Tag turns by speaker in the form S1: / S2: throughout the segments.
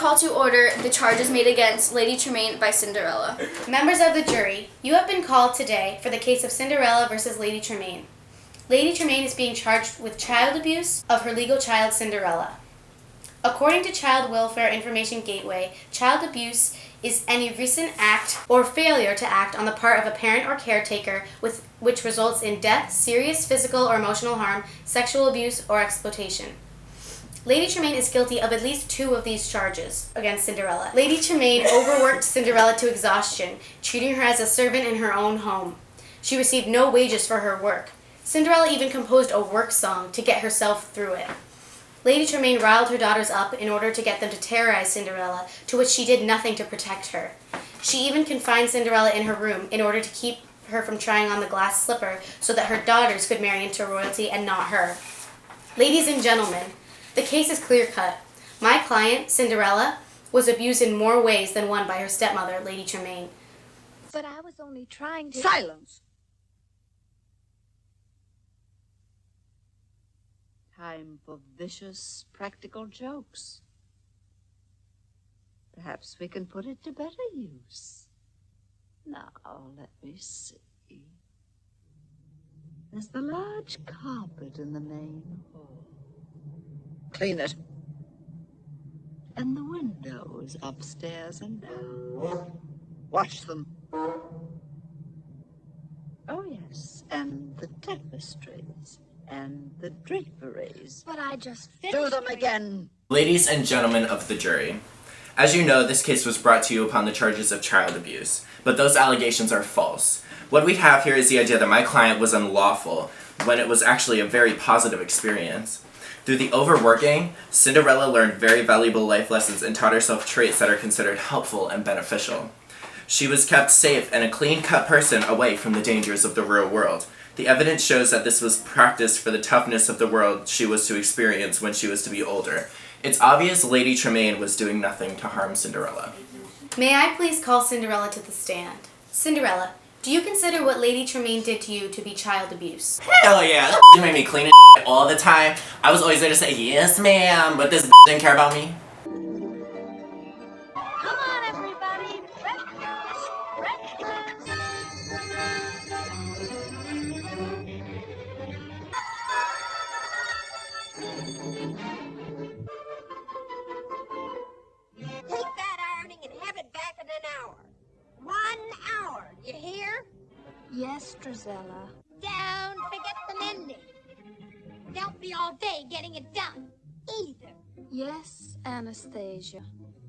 S1: call to order the charges made against Lady Tremaine by Cinderella.
S2: Members of the jury, you have been called today for the case of Cinderella versus Lady Tremaine. Lady Tremaine is being charged with child abuse of her legal child Cinderella. According to Child Welfare Information Gateway, child abuse is any recent act or failure to act on the part of a parent or caretaker which results in death, serious physical or emotional harm, sexual abuse, or exploitation. Lady Tremaine is guilty of at least 2 of these charges against Cinderella. Lady Tremaine overworked Cinderella to exhaustion, treating her as a servant in her own home. She received no wages for her work. Cinderella even composed a work song to get herself through it. Lady Tremaine riled her daughters up in order to get them to terrorize Cinderella, to which she did nothing to protect her. She even confined Cinderella in her room in order to keep her from trying on the glass slipper so that her daughters could marry into royalty and not her. Ladies and gentlemen, the case is clear-cut. My client, Cinderella, was abused in more ways than one by her stepmother, Lady Tremaine.
S3: But I was only trying to...
S4: Silence! Time for vicious, practical jokes. Perhaps we can put it to better use. Now, let me see. There's the large carpet in the main hall. Clean it. And the windows upstairs and down. Wash them. Oh, yes, and the tapestries. And the draperies.
S3: But I just finished...
S4: Do them again!
S5: Ladies and gentlemen of the jury, as you know, this case was brought to you upon the charges of child abuse, but those allegations are false. What we have here is the idea that my client was unlawful, when it was actually a very positive experience. Through the overworking, Cinderella learned very valuable life lessons and taught herself traits that are considered helpful and beneficial. She was kept safe and a clean-cut person away from the dangers of the real world. The evidence shows that this was practiced for the toughness of the world she was to experience when she was to be older. It's obvious Lady Tremaine was doing nothing to harm Cinderella.
S2: May I please call Cinderella to the stand? Cinderella, do you consider what Lady Tremaine did to you to be child abuse?
S5: Hell yeah, you made me clean all the time. I was always there to say, yes ma'am, but this didn't care about me.
S3: Come on, everybody! Breakfast! Breakfast!
S6: Take that ironing and have it back in an hour. 1 hour, you hear?
S3: Yes, Drizella.
S6: Don't forget the mending. Don't be all day getting it done, either.
S3: Yes, Anastasia.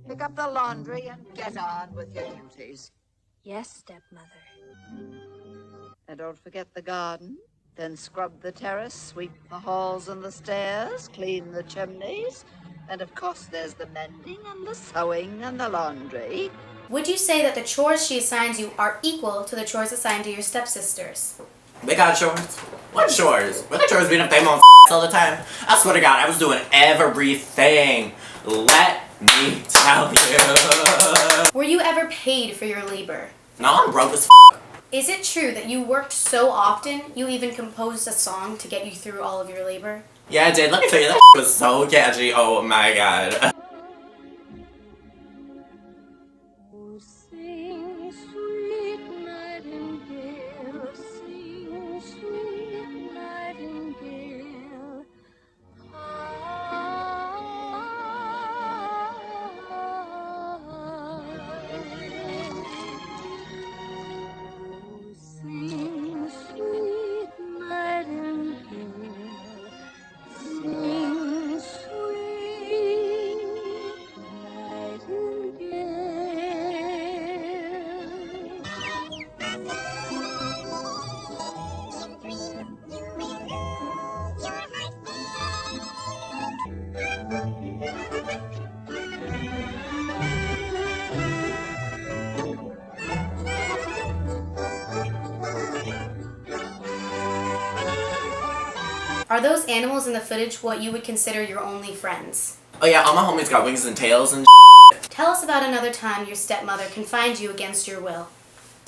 S4: Pick up the laundry and get on with your duties.
S3: Yes, stepmother.
S4: And don't forget the garden. Then scrub the terrace, sweep the halls and the stairs, clean the chimneys. And of course there's the mending and the sewing and the laundry.
S2: Would you say that the chores she assigns you are equal to the chores assigned to your stepsisters?
S5: They got chores? What chores? What the chores being up their mom all the time? I swear to God, I was doing everything. Let me tell you.
S2: Were you ever paid for your labor?
S5: No, I'm broke as
S2: Is it true that you worked so often you even composed a song to get you through all of your labor?
S5: Yeah, I did. Let me tell you, that was so catchy. Oh my God.
S3: Sing, sweet nightingale, sing, sweet nightingale. Sing, sweet nightingale, sing, sweet
S2: Are those animals in the footage what you would consider your only friends?
S5: Oh yeah, all my homies got wings and tails and
S2: Tell us about another time your stepmother confined you against your will.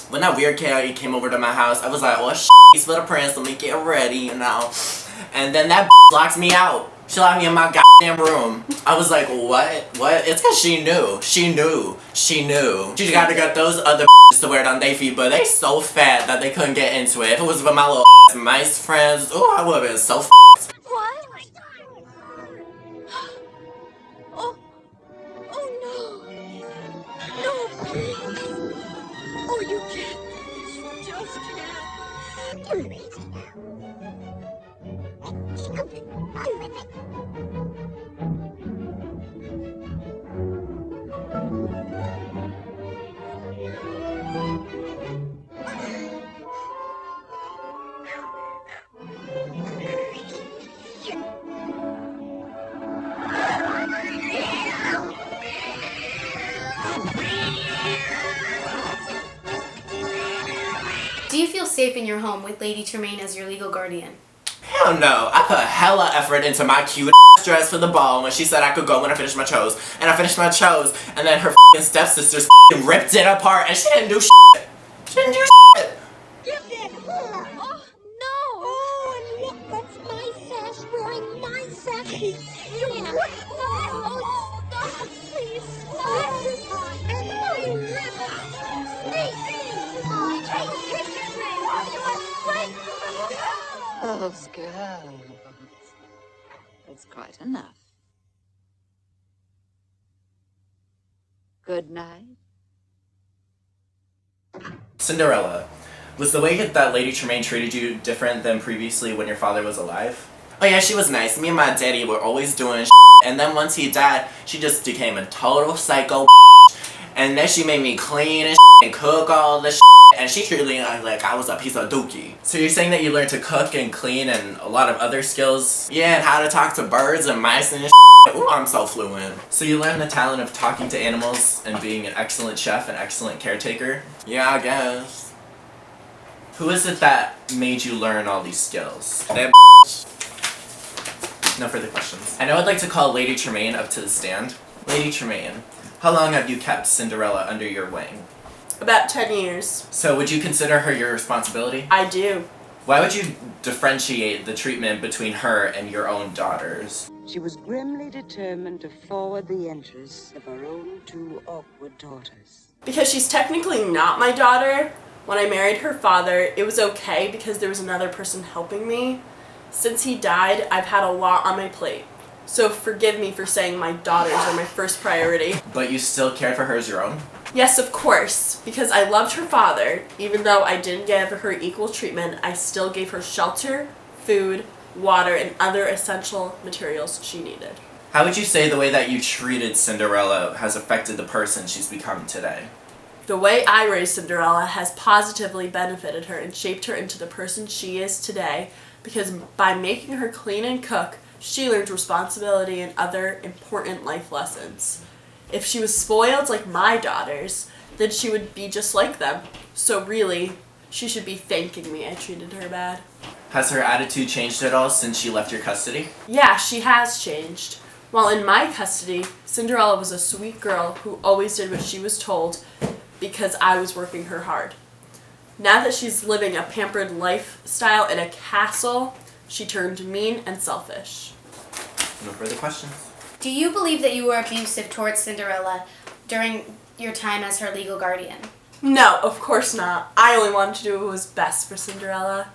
S5: When that weird cat came over to my house, I was like, oh he's for the prince, let me get ready, you know. And then that locks me out. She locked me in my goddamn room. I was like, what? What? It's because she knew. She knew. She knew. She got to get those other to wear it on their feet, but they so fat that they couldn't get into it. If it was with my little mice friends, oh, I would have been so
S3: What? Oh, oh no. No, please. Oh, you can't. You just can't.
S2: Do you feel safe in your home with Lady Tremaine as your legal guardian?
S5: Hell no. I put hella effort into my cute dress for the ball when she said I could go when I finished my chose. And I finished my chose, and then her stepsisters ripped it apart, and she didn't do shit. She didn't do shit.
S3: Give it her. Oh, no. Oh, and look, that's my sash wearing my sash. You would. Oh, stop, please. Stop. This is and my ribbon.
S4: Those girls. That's quite enough. Good night.
S5: Cinderella, was the way that Lady Tremaine treated you different than previously when your father was alive? Oh yeah, she was nice. Me and my daddy were always doing and then once he died, she just became a total psycho and then she made me clean and cook all the and she treated me like I was a piece of dookie. So you're saying that you learned to cook and clean and a lot of other skills? Yeah, and how to talk to birds and mice and ooh, I'm so fluent. So you learned the talent of talking to animals and being an excellent chef and excellent caretaker? Yeah, I guess. Who is it that made you learn all these skills? That No further questions. And I would like to call Lady Tremaine up to the stand. Lady Tremaine, how long have you kept Cinderella under your wing?
S7: About 10 years.
S5: So would you consider her your responsibility?
S7: I do.
S5: Why would you differentiate the treatment between her and your own daughters?
S8: She was grimly determined to forward the interests of her own two awkward daughters.
S7: Because she's technically not my daughter. When I married her father, it was okay because there was another person helping me. Since he died, I've had a lot on my plate. So forgive me for saying my daughters are my first priority.
S5: But you still cared for her as your own?
S7: Yes, of course, because I loved her father. Even though I didn't give her equal treatment, I still gave her shelter, food, water, and other essential materials she needed.
S5: How would you say the way that you treated Cinderella has affected the person she's become today?
S7: The way I raised Cinderella has positively benefited her and shaped her into the person she is today, because by making her clean and cook, she learned responsibility and other important life lessons. If she was spoiled like my daughters, then she would be just like them. So really, she should be thanking me I treated her bad.
S5: Has her attitude changed at all since she left your custody?
S7: Yeah, she has changed. While in my custody, Cinderella was a sweet girl who always did what she was told because I was working her hard. Now that she's living a pampered lifestyle in a castle, she turned mean and selfish.
S5: No further questions.
S2: Do you believe that you were abusive towards Cinderella during your time as her legal guardian?
S7: No, of course not. I only wanted to do what was best for Cinderella.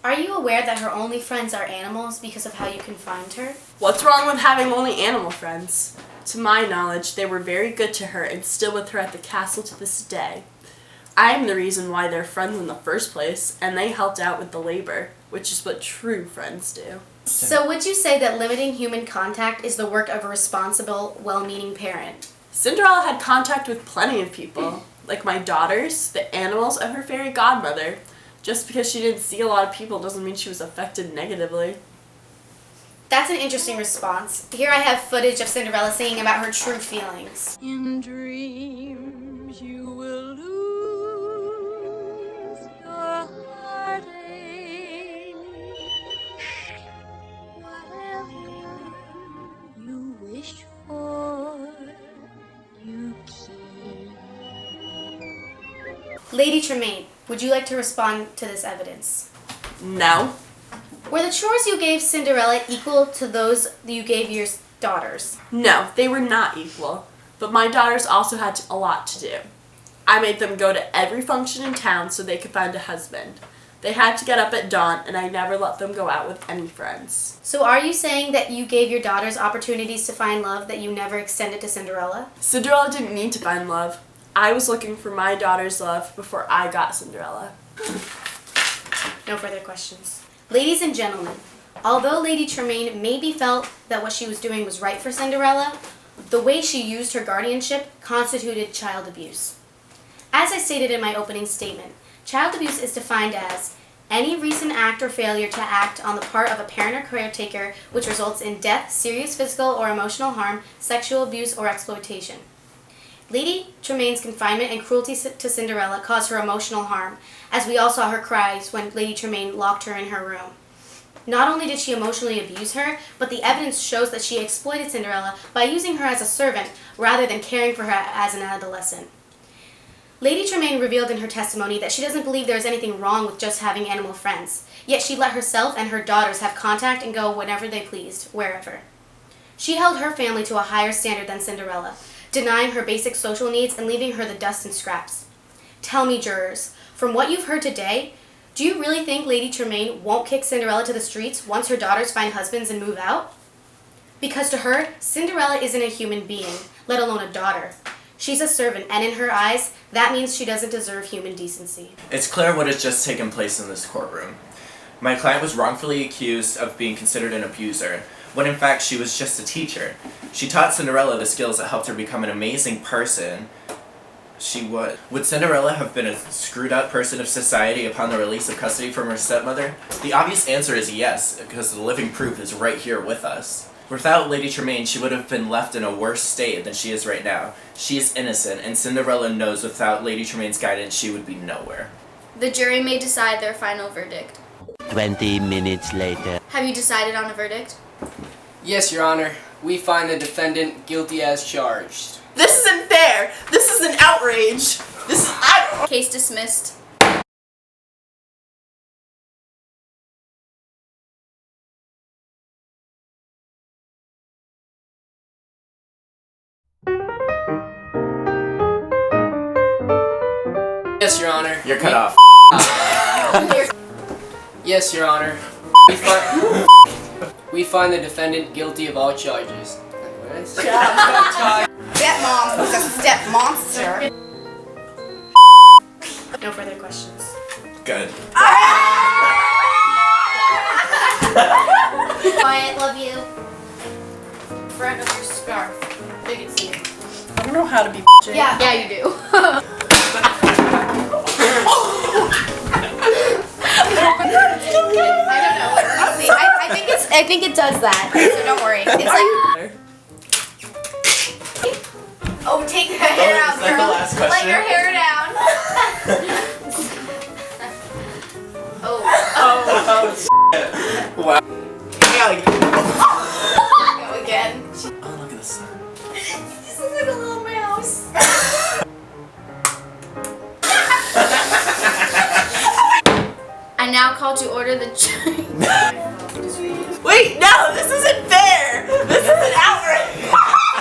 S2: Are you aware that her only friends are animals because of how you confined her?
S7: What's wrong with having only animal friends? To my knowledge, they were very good to her and still with her at the castle to this day. I am the reason why they're friends in the first place, and they helped out with the labor, which is what true friends do.
S2: So would you say that limiting human contact is the work of a responsible, well-meaning parent?
S7: Cinderella had contact with plenty of people, like my daughters, the animals, and her fairy godmother. Just because she didn't see a lot of people doesn't mean she was affected negatively.
S2: That's an interesting response. Here I have footage of Cinderella singing about her true feelings.
S3: In dreams you will lose your heartache. Whatever you wish for, you keep.
S2: Lady Tremaine, would you like to respond to this evidence?
S7: No.
S2: Were the chores you gave Cinderella equal to those you gave your daughters?
S7: No, they were not equal, but my daughters also had a lot to do. I made them go to every function in town so they could find a husband. They had to get up at dawn, and I never let them go out with any friends.
S2: So are you saying that you gave your daughters opportunities to find love that you never extended to Cinderella?
S7: Cinderella didn't need to find love. I was looking for my daughter's love before I got Cinderella.
S2: No further questions. Ladies and gentlemen, although Lady Tremaine maybe felt that what she was doing was right for Cinderella, the way she used her guardianship constituted child abuse. As I stated in my opening statement, child abuse is defined as any recent act or failure to act on the part of a parent or caretaker which results in death, serious physical or emotional harm, sexual abuse, or exploitation. Lady Tremaine's confinement and cruelty to Cinderella caused her emotional harm, as we all saw her cries when Lady Tremaine locked her in her room. Not only did she emotionally abuse her, but the evidence shows that she exploited Cinderella by using her as a servant rather than caring for her as an adolescent. Lady Tremaine revealed in her testimony that she doesn't believe there is anything wrong with just having animal friends, yet she let herself and her daughters have contact and go whenever they pleased, wherever. She held her family to a higher standard than Cinderella, denying her basic social needs and leaving her the dust and scraps. Tell me, jurors, from what you've heard today, do you really think Lady Tremaine won't kick Cinderella to the streets once her daughters find husbands and move out? Because to her, Cinderella isn't a human being, let alone a daughter. She's a servant, and in her eyes, that means she doesn't deserve human decency.
S5: It's clear what has just taken place in this courtroom. My client was wrongfully accused of being considered an abuser, when in fact she was just a teacher. She taught Cinderella the skills that helped her become an amazing person. Would Cinderella have been a screwed up person of society upon the release of custody from her stepmother? The obvious answer is yes, because the living proof is right here with us. Without Lady Tremaine, she would have been left in a worse state than she is right now. She is innocent, and Cinderella knows without Lady Tremaine's guidance, she would be nowhere.
S1: The jury may decide their final verdict.
S9: 20 minutes later.
S1: Have you decided on a verdict?
S10: Yes, Your Honor. We find the defendant guilty as charged.
S7: This isn't fair! This is an outrage!
S1: Case dismissed.
S10: Yes, Your Honor.
S5: You're cut off.
S10: Yes, Your Honor. We find the defendant guilty of all charges. What did I say?
S2: Stepmom was a step monster. No further questions.
S5: Good.
S2: Quiet, love you. Front of your scarf. They can see it.
S7: I don't know how to be
S1: Yeah, you do.
S2: I don't know. Let's see. I think it does that. So don't worry. It's like, oh, take your hair out,
S5: is that the
S2: girl.
S5: last
S2: Let
S5: question?
S2: your hair down. Oh.
S5: Wow.
S2: Go again.
S5: Oh, look at the sun.
S2: This looks like a little mouse.
S1: I now call to order the jury.